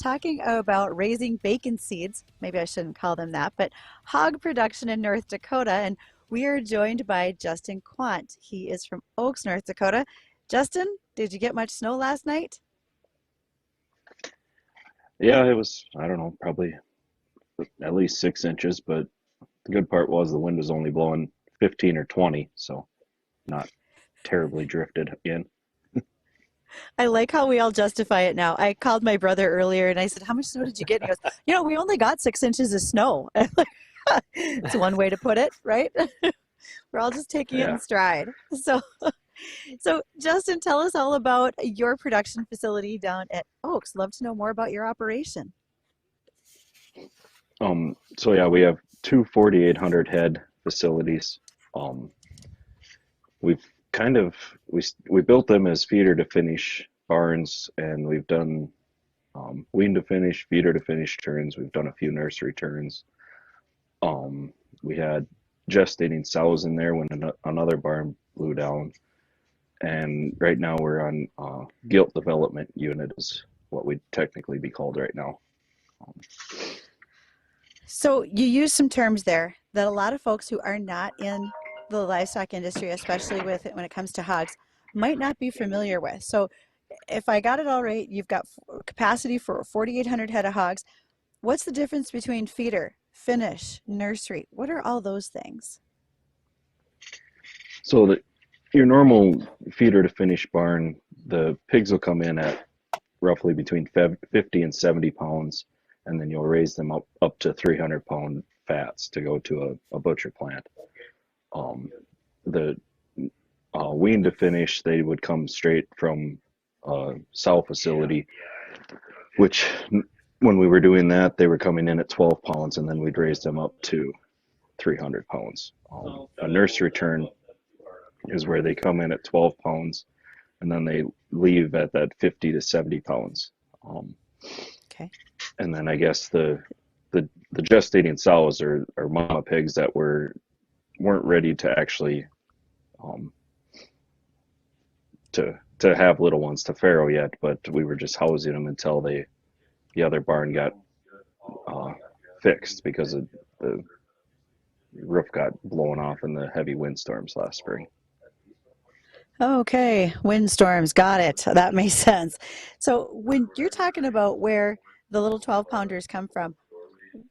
talking about raising bacon seeds. Maybe I shouldn't call them that, but hog production in North Dakota. And we are joined by Justin Quandt. He is from Oaks, North Dakota. Justin, did you get much snow last night? Yeah, it was, I don't know, probably at least 6 inches, but the good part was the wind was only blowing 15 or 20, so not terribly drifted in. I like how we all justify it now. I called my brother earlier and I said, "How much snow did you get?" And he goes, we only got 6 inches of snow. It's one way to put it, right? We're all just taking it in Yeah. stride. So Justin, tell us all about your production facility down at Oaks. Love to know more about your operation. So yeah, we have two 4,800 head facilities. Um, we've kind of we built them as feeder to finish barns, and we've done wean to finish, feeder to finish turns. We've done a few nursery turns. We had gestating sows in there when another barn blew down, and right now we're on gilt development unit is what we'd technically be called right now. Um, So you use some terms there that a lot of folks who are not in the livestock industry, especially with it when it comes to hogs, might not be familiar with. So if I got it all right, you've got capacity for 4,800 head of hogs. What's the difference between feeder, finish, nursery? What are all those things? so your normal feeder to finish barn, the pigs will come in at roughly between 50 and 70 pounds, and then you'll raise them up to 300-pound fats to go to a butcher plant. Um, the wean to finish, they would come straight from a sow facility, which when we were doing that, they were coming in at 12 pounds, and then we'd raise them up to 300 pounds. A nursery turn is where they come in at 12 pounds, and then they leave at that 50 to 70 pounds. Um, Okay. and then I guess the gestating sows are mama pigs that weren't ready to actually um, to have little ones to farrow yet, but we were just housing them until the other barn got uh, fixed because the roof got blown off in the heavy windstorms last spring. Okay, windstorms, got it. That makes sense. So when you're talking about where the little 12 pounders come from,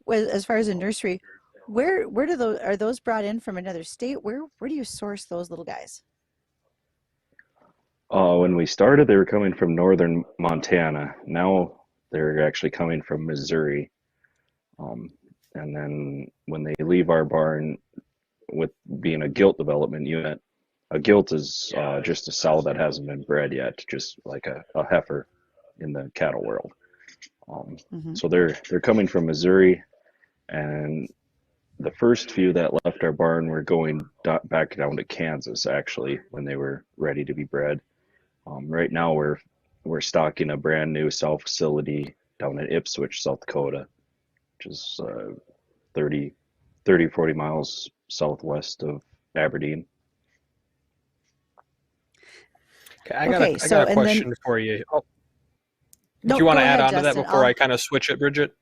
as far as a nursery, where do those are those brought in from another state? Where do you source those little guys? When we started, they were coming from northern Montana. Now they're actually coming from Missouri. Um, and then when they leave our barn, with being a gilt development unit, a gilt is just a sow that hasn't been bred yet, just like a heifer in the cattle world. Um, Hmm. so they're coming from Missouri, and the first few that left our barn were going back down to Kansas actually when they were ready to be bred. Right now we're stocking a brand new sow facility down in Ipswich, South Dakota, which is 30, 40 miles southwest of Aberdeen. Okay, Okay, I got so a and then question for you. Oh, do no, you want go to add ahead, on to that Justin. before I'll I kind of switch it, Bridget?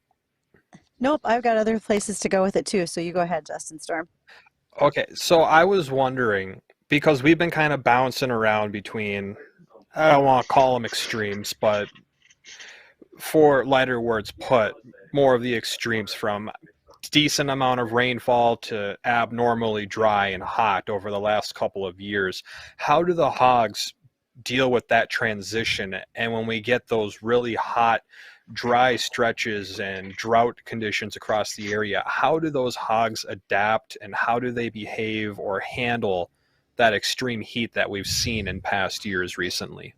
Nope, I've got other places to go with it too. So you go ahead, Justin Storm. Okay, so I was wondering because we've been kind of bouncing around between, I don't want to call them extremes, but for lighter words put, more of the extremes from decent amount of rainfall to abnormally dry and hot over the last couple of years. How do the hogs deal with that transition? And when we get those really hot, dry stretches and drought conditions across the area, how do those hogs adapt and how do they behave or handle that extreme heat that we've seen in past years recently?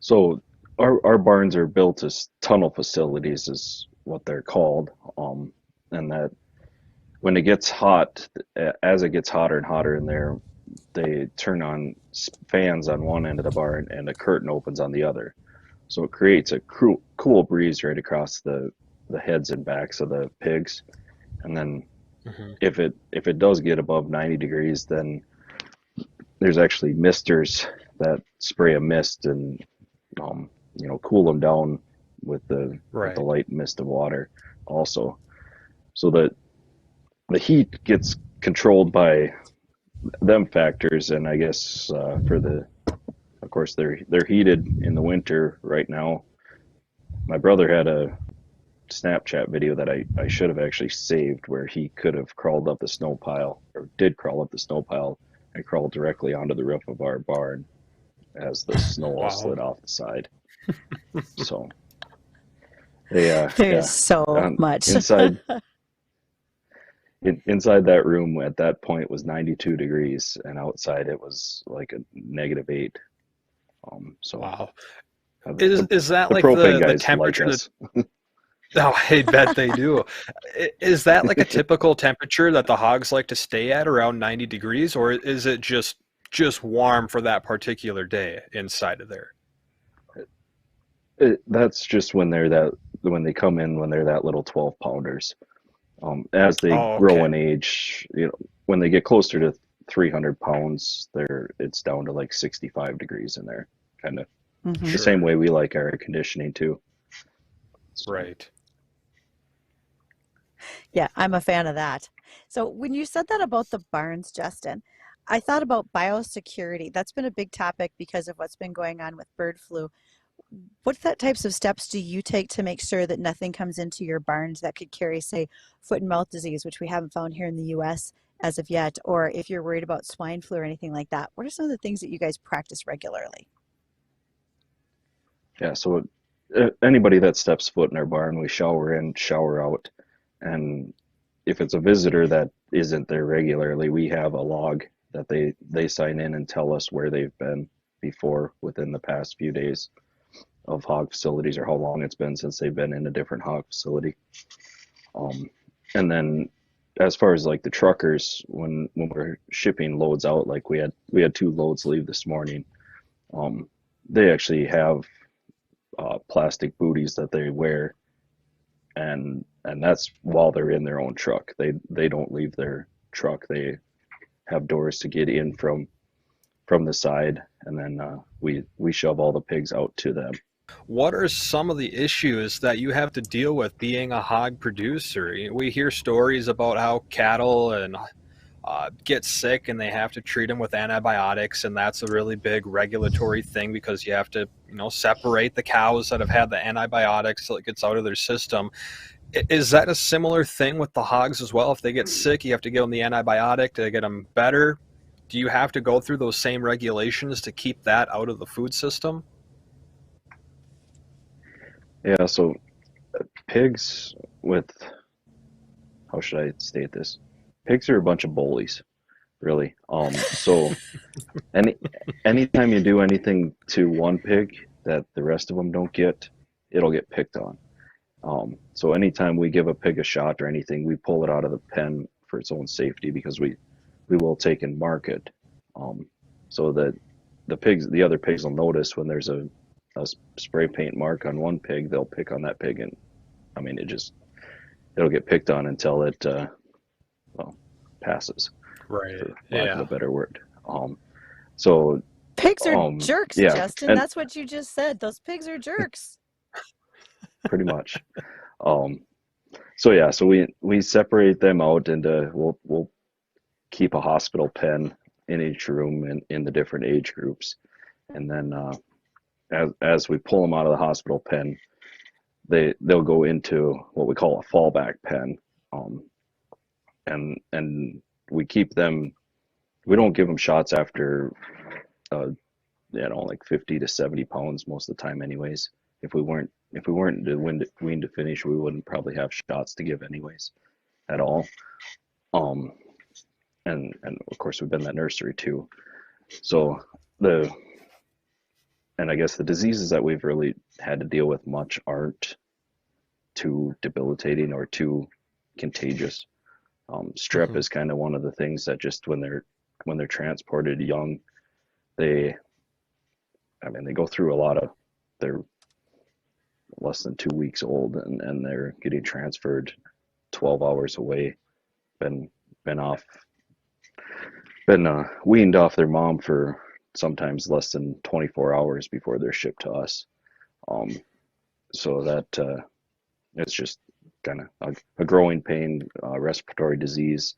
So our barns are built as tunnel facilities, is what they're called, and that when it gets hot, as it gets hotter and hotter in there, they turn on fans on one end of the barn and a curtain opens on the other. So it creates a cool breeze right across the heads and backs of the pigs. And then Mm-hmm. if it does get above 90 degrees, then there's actually misters that spray a mist and cool them down with the Right. light mist of water also, so that the heat gets controlled by them factors. And I guess of course they're heated in the winter right now. My brother had a Snapchat video that I should have actually saved, where he could have crawled up the snow pile, or did crawl up the snow pile, and crawled directly onto the roof of our barn as the snow all Wow. slid off the side. So they There's yeah, so much. inside inside that room at that point was 92 degrees, and outside it was like a -8. So Wow. the Is that the like propane the guys like temperature that us. oh, I bet they do. Is that like a typical temperature that the hogs like to stay at around 90 degrees, or is it just warm for that particular day inside of there? That's just when they come in, when they're that little 12 pounders. As they Oh, grow okay. in age, when they get closer to 300 pounds, it's down to like 65 degrees in there, kind of the Hmm. same Sure. way we like our air conditioning too. So Right. Yeah, I'm a fan of that. So when you said that about the barns, Justin, I thought about biosecurity. That's been a big topic because of what's been going on with bird flu. Types of steps do you take to make sure that nothing comes into your barns that could carry, say, foot and mouth disease, which we haven't found here in the US as of yet, or if you're worried about swine flu or anything like that? What are some of the things that you guys practice regularly? yeah, so anybody that steps foot in our barn, we shower in, shower out, and if it's a visitor that isn't there regularly, we have a log that they sign in and tell us where they've been before within the past few days of hog facilities, or how long it's been since they've been in a different hog facility. Um, and then as far as like the truckers, when we're shipping loads out, like we had 2 loads leave this morning. Um, they actually have plastic booties that they wear, and that's while they're in their own truck. They don't leave their truck. They have doors to get in from the side, and then we shove all the pigs out to them. What are some of the issues that you have to deal with being a hog producer? We hear stories about how cattle and get sick and they have to treat them with antibiotics, and that's a really big regulatory thing because you have to, separate the cows that have had the antibiotics till it gets out of their system. Is that a similar thing with the hogs as well? If they get sick, you have to give them the antibiotic to get them better. Do you have to go through those same regulations to keep that out of the food system? Yeah, so pigs with how should I state this? Pigs are a bunch of bullies, really. So any anytime you do anything to one pig that the rest of them don't get, it'll get picked on. So anytime we give a pig a shot or anything, we pull it out of the pen for its own safety, because we will take and mark it, um, so that the other pigs will notice when there's a spray paint mark on one pig, they'll pick on that pig, and I mean it'll get picked on until it well, passes, Right. for lack of a Yeah. better word. So Pigs are jerks, yeah, Justin. and That's what you just said. Those pigs are jerks. pretty much. Um, so yeah, so we separate them out into we'll keep a hospital pen in each room in the different age groups, and then as we pull them out of the hospital pen, they'll go into what we call a fallback pen, um, and we keep them. We don't give them shots after uh, like 50 to 70 pounds most of the time, anyways. If we weren't to wean to finish, we wouldn't probably have shots to give anyways at all. Um, and of course we've been in that nursery too. So the and I guess the diseases that we've really had to deal with much aren't too debilitating or too contagious. Strep Hmm. is kind of one of the things that just when they're transported young, they I mean they go through a lot of they're less than 2 weeks old, and they're getting transferred 12 hours away, been been off been weaned off their mom for sometimes less than 24 hours before they're shipped to us. Um, so that it's just kind of a growing pain, respiratory disease,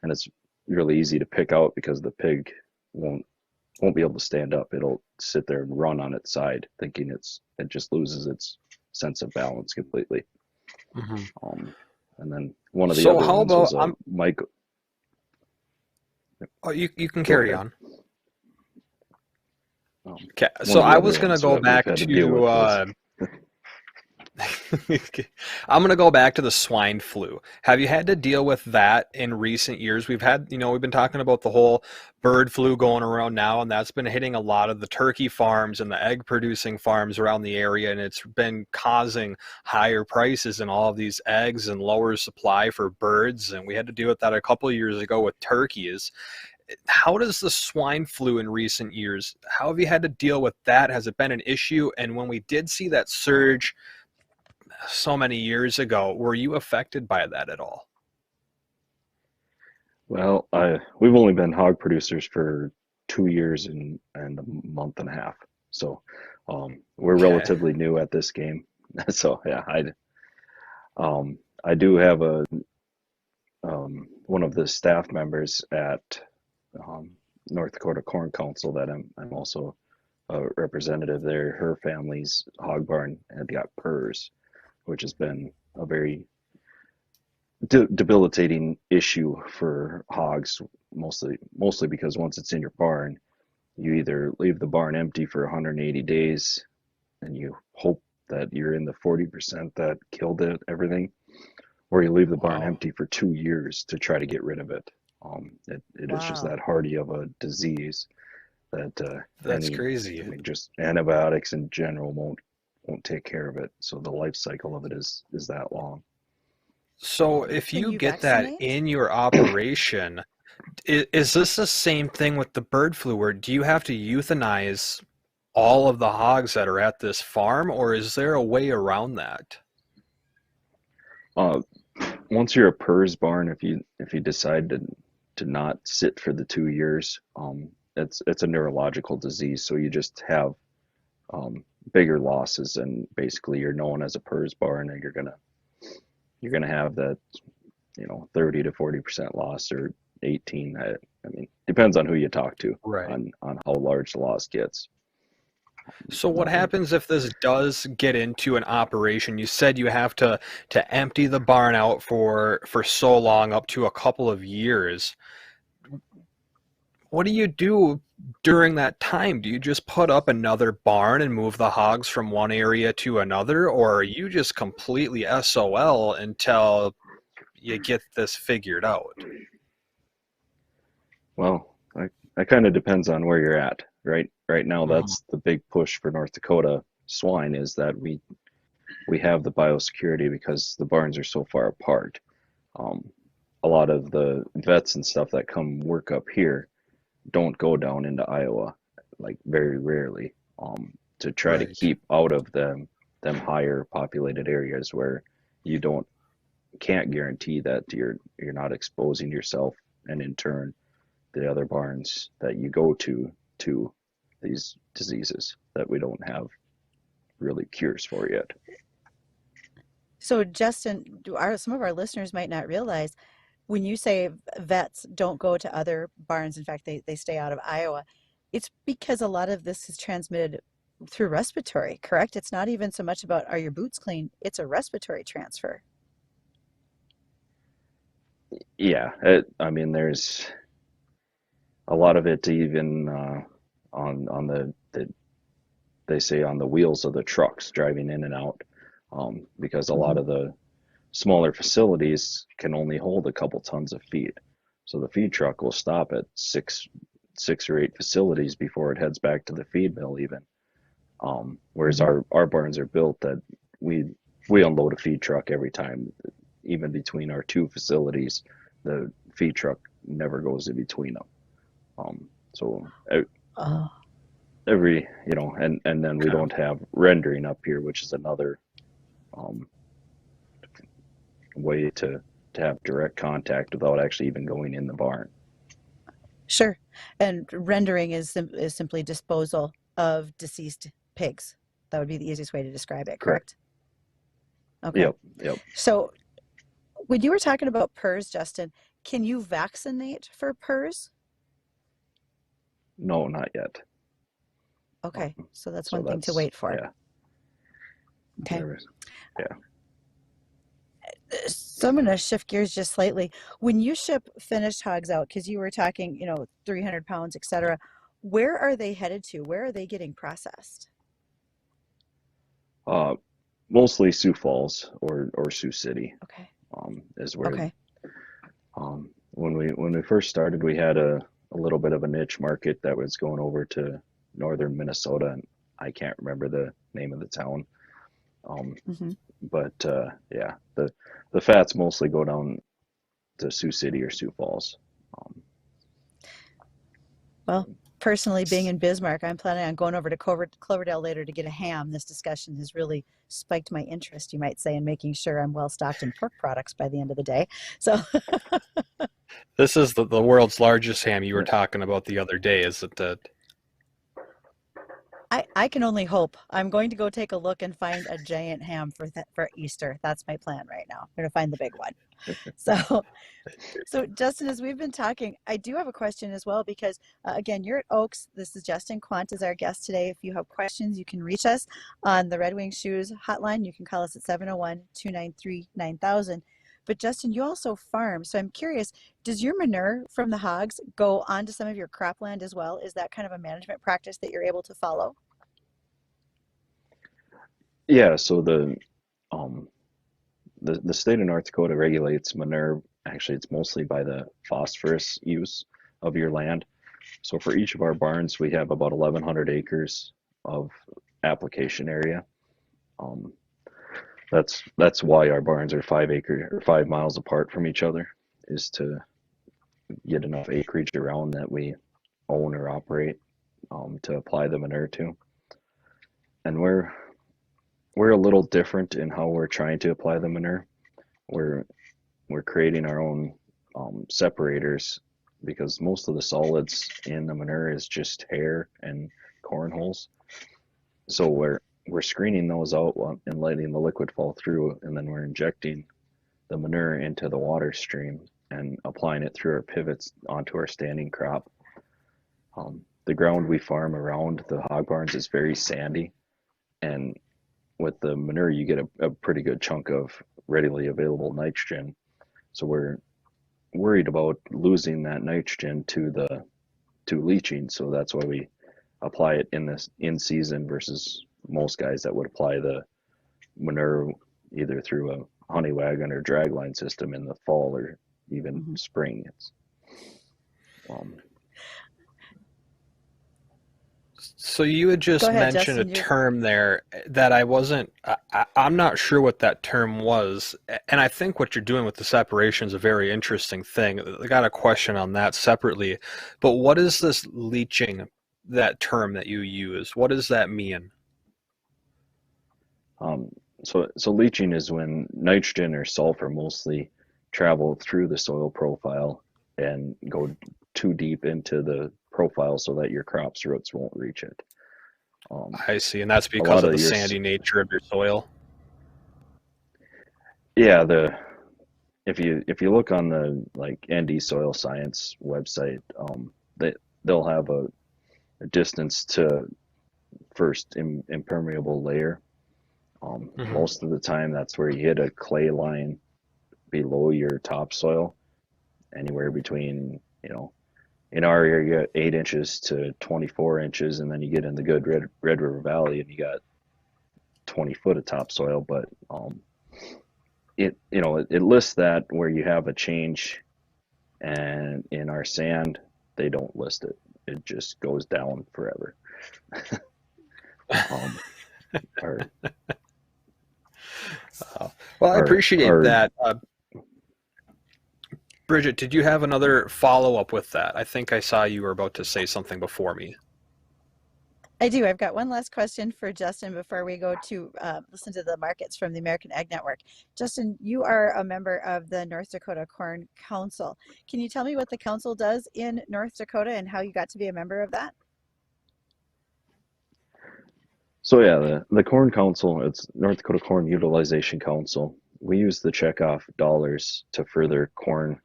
and it's really easy to pick out because the pig won't won't be able to stand up. It'll sit there and run on its side, thinking it just loses its sense of balance completely. Hmm. Um, and then one of the So other how ones about was a Mike. oh, you can Go carry ahead. on. Um, Okay, one so of the I other was gonna ones go that we've back had to deal to with was I'm going to go back to the swine flu. Have you had to deal with that in recent years? We've been talking about the whole bird flu going around now, and that's been hitting a lot of the turkey farms and the egg producing farms around the area, and it's been causing higher prices in all of these eggs and lower supply for birds. And we had to deal with that a couple of years ago with turkeys. How does the swine flu in recent years, how have you had to deal with that? Has it been an issue? And when we did see that surge so many years ago, were you affected by that at all? well, we've only been hog producers for 2 years and a month and a half, so we're Okay. relatively new at this game. So yeah, I do have a one of the staff members at um, North Dakota Corn Council that I'm also a representative there. Her family's hog barn had got PRRS, which has been a very debilitating issue for hogs, mostly because once it's in your barn, you either leave the barn empty for 180 days and you hope that you're in the 40% that killed everything, or you leave the barn Wow. empty for 2 years to try to get rid of it. It is just Wow. that hardy of a disease that That's I crazy. mean, just antibiotics in general won't take care of it. So the life cycle of it is that long. So if Can you you get that vaccinate? in your operation, is this the same thing with the bird flu, or do you have to euthanize all of the hogs that are at this farm, or is there a way around that? Uh, Once you're a PRRS barn, if you decide to not sit for the 2 years, it's a neurological disease. So you just have bigger losses, and basically you're known as a PRRS barn, and you're gonna have that 30 to 40% loss, or 18. I mean, depends on who you talk to Right. on how large the loss gets. So what But the happens if this does get into an operation? You said you have to empty the barn out for so long, up to a couple of years. What do you do during that time? Do you just put up another barn and move the hogs from one area to another, or are you just completely SOL until you get this figured out? Well, that kind of depends on where you're at, right? Right now, Mhm. that's the big push for North Dakota swine, is that we have the biosecurity because the barns are so far apart. Um, a lot of the vets and stuff that come work up here don't go down into Iowa, like very rarely, to try to Right. keep out of them higher populated areas where you can't guarantee that you're not exposing yourself, and in turn the other barns that you go to these diseases that we don't have really cures for yet. So, Justin, some of our listeners might not realize when you say vets don't go to other barns, in fact, they stay out of Iowa, it's because a lot of this is transmitted through respiratory, correct? It's not even so much about are your boots clean, it's a respiratory transfer. Yeah, I mean, there's a lot of it even on the they say on the wheels of the trucks driving in and out, because a lot Hmm. of the smaller facilities can only hold a couple tons of feed. So the feed truck will stop at six or eight facilities before it heads back to the feed mill even. Whereas Hmm. our barns are built that we we unload a feed truck every time, even between our two facilities. The feed truck never goes in between them. So Oh, every and then we Okay. don't have rendering up here, which is another um, way to have direct contact without actually even going in the barn. sure. And rendering is simply disposal of deceased pigs. That would be the easiest way to describe it, Correct. correct? Okay. Yep. So when you were talking about PRRS, Justin, can you vaccinate for PRRS? No, not yet. Okay, so that's So one thing to that's, wait for. yeah. Okay. Yeah. So I'm going to shift gears just slightly. When you ship finished hogs out, because you were talking, 300 pounds, et cetera, where are they headed to? Where are they getting processed? Mostly Sioux Falls or Sioux City, Okay. is where, Okay. when we first started, we had a little bit of a niche market that was going over to northern Minnesota, and I can't remember the name of the town. hmm But yeah, the fats mostly go down to Sioux City or Sioux Falls. Um, Well, personally, being in Bismarck, I'm planning on going over to Cloverdale later to get a ham. This discussion has really spiked my interest, you might say, in making sure I'm well stocked in pork products by the end of the day. So This is the world's largest ham you were yeah, talking about the other day, isn't it? I can only hope. I'm going to go take a look and find a giant ham for Easter. That's my plan right now. I'm going to find the big one. So, so Justin, as we've been talking, I do have a question as well because again, you're at Oaks. This is Justin Quandt is our guest today. If you have questions, you can reach us on the Red Wing Shoes hotline. You can call us at 701-293-9000. But Justin, you also farm. So I'm curious, does your manure from the hogs go onto some of your cropland as well? Is that kind of a management practice that you're able to follow? yeah. So um, the state of North Dakota regulates manure. Actually, it's mostly by the phosphorus use of your land. So for each of our barns, we have about 1,100 acres of application area. Um, that's why our barns are 5 miles apart from each other, is to get enough acreage around that we own or operate, to apply the manure to. And we're a little different in how we're trying to apply the manure. We're we're creating our own separators, because most of the solids in the manure is just hair and corn hulls. So we're screening those out and letting the liquid fall through, and then we're injecting the manure into the water stream and applying it through our pivots onto our standing crop. The ground we farm around the hog barns is very sandy, and with the manure you get a pretty good chunk of readily available nitrogen. So we're worried about losing that nitrogen to leaching, so that's why we apply it in season versus most guys that would apply the manure either through a honey wagon or drag line system in the fall or even Mhm. spring. It's um, So you had Go just ahead, mentioned a Justin. You're term there that I'm not sure what that term was. And I think what you're doing with the separation is a very interesting thing. I got a question on that separately. But what is this leaching, that term that you use? What does that mean? um, so leaching is when nitrogen or sulfur mostly travel through the soil profile and go too deep into the profile so that your crop's roots won't reach it. Um, I see. And that's a because lot of of the your sandy nature of your soil. yeah, if you look on the like ND Soil Science website, they'll have a distance to first impermeable layer. Hmm. Most of the time, that's where you hit a clay line below your topsoil, anywhere between, in our area, 8 inches to 24 inches, and then you get in the good Red River Valley, and you got 20 foot of topsoil. But it lists that where you have a change, and in our sand, they don't list it. It just goes down forever. Um, our Well, I our appreciate our that. Bridgette, did you have another follow-up with that? I think I saw you were about to say something before me. I do. I've got one last question for Justin before we go to listen to the markets from the American Ag Network. Justin, you are a member of the North Dakota Corn Council. Can you tell me what the council does in North Dakota and how you got to be a member of that? So yeah, the Corn Council, it's North Dakota Corn Utilization Council. We use the checkoff dollars to further corn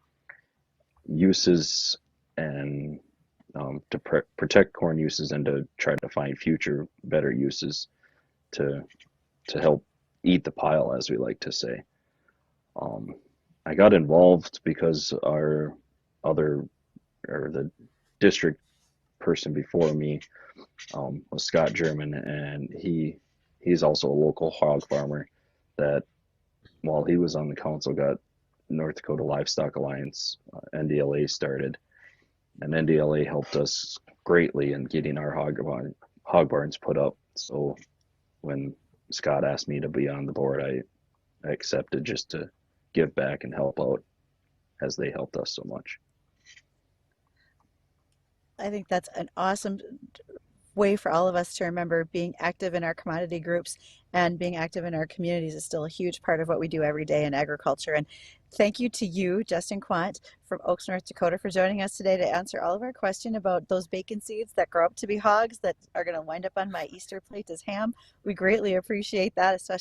uses and to protect corn uses and to try to find future better uses to help eat the pile, as we like to say. Um, I got involved because our other or the district person before me was Scott German, and he's also a local hog farmer that while he was on the council got North Dakota Livestock Alliance NDLA started, and NDLA helped us greatly in getting our hog barns put up. So when Scott asked me to be on the board, I accepted just to give back and help out as they helped us so much. I think that's an awesome way for all of us to remember being active in our commodity groups and being active in our communities is still a huge part of what we do every day in agriculture. And thank you to you, Justin Quandt from Oaks, North Dakota, for joining us today to answer all of our questions about those bacon seeds that grow up to be hogs that are going to wind up on my Easter plate as ham. We greatly appreciate that, especially